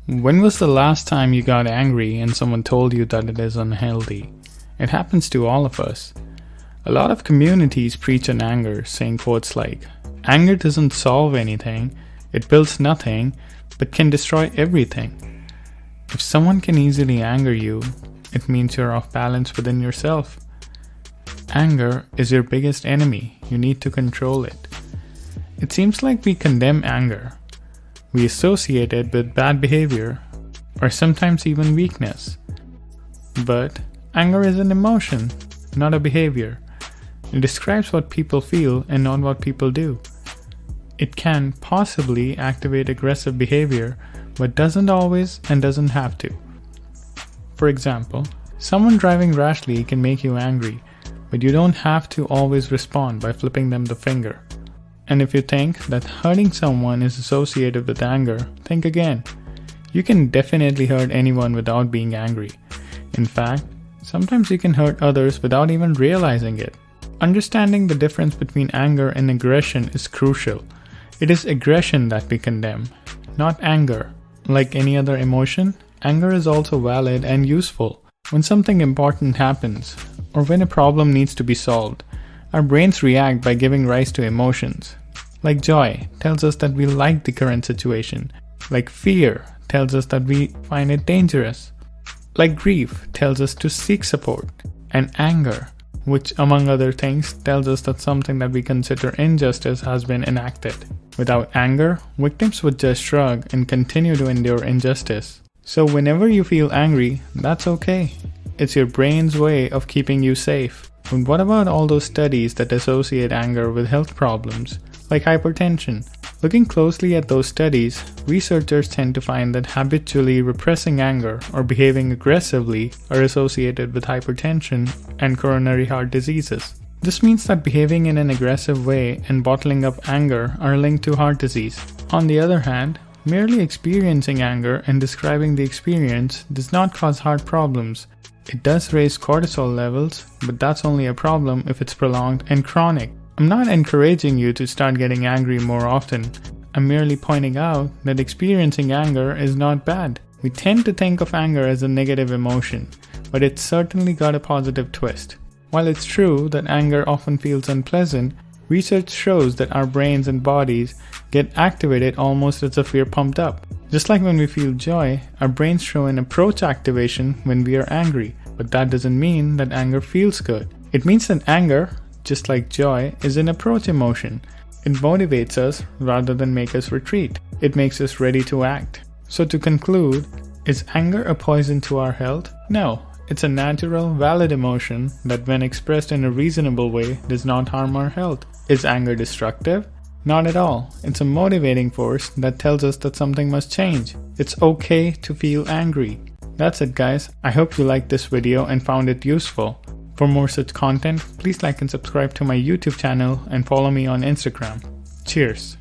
When was the last time you got angry and someone told you that it is unhealthy? It happens to all of us. A lot of communities preach on anger, saying quotes like, "Anger doesn't solve anything, it builds nothing, but can destroy everything." If someone can easily anger you, it means you're off balance within yourself. Anger is your biggest enemy. You need to control it. It seems like we condemn anger. We associate it with bad behavior, or sometimes even weakness. But anger is an emotion, not a behavior. It describes what people feel and not what people do. It can possibly activate aggressive behavior, but doesn't always and doesn't have to. For example, someone driving rashly can make you angry, but you don't have to always respond by flipping them the finger. And if you think that hurting someone is associated with anger, think again. You can definitely hurt anyone without being angry. In fact, sometimes you can hurt others without even realizing it. Understanding the difference between anger and aggression is crucial. It is aggression that we condemn, not anger. Like any other emotion, anger is also valid and useful. When something important happens, or when a problem needs to be solved, our brains react by giving rise to emotions. Like joy tells us that we like the current situation. Like fear tells us that we find it dangerous. Like grief tells us to seek support. And anger, which among other things tells us that something that we consider injustice has been enacted. Without anger, victims would just shrug and continue to endure injustice. So whenever you feel angry, that's okay. It's your brain's way of keeping you safe. But what about all those studies that associate anger with health problems, like hypertension? Looking closely at those studies, researchers tend to find that habitually repressing anger or behaving aggressively are associated with hypertension and coronary heart diseases. This means that behaving in an aggressive way and bottling up anger are linked to heart disease. On the other hand, merely experiencing anger and describing the experience does not cause heart problems. It does raise cortisol levels, but that's only a problem if it's prolonged and chronic. I'm not encouraging you to start getting angry more often. I'm merely pointing out that experiencing anger is not bad. We tend to think of anger as a negative emotion, but it's certainly got a positive twist. While it's true that anger often feels unpleasant, research shows that our brains and bodies get activated almost as if we're pumped up. Just like when we feel joy, our brains show an approach activation when we are angry, but that doesn't mean that anger feels good. It means that anger, just like joy, is an approach emotion. It motivates us rather than make us retreat. It makes us ready to act. So to conclude, is anger a poison to our health? No, it's a natural, valid emotion that when expressed in a reasonable way does not harm our health. Is anger destructive? Not at all. It's a motivating force that tells us that something must change. It's okay to feel angry. That's it, guys. I hope you liked this video and found it useful. For more such content, please like and subscribe to my YouTube channel and follow me on Instagram. Cheers!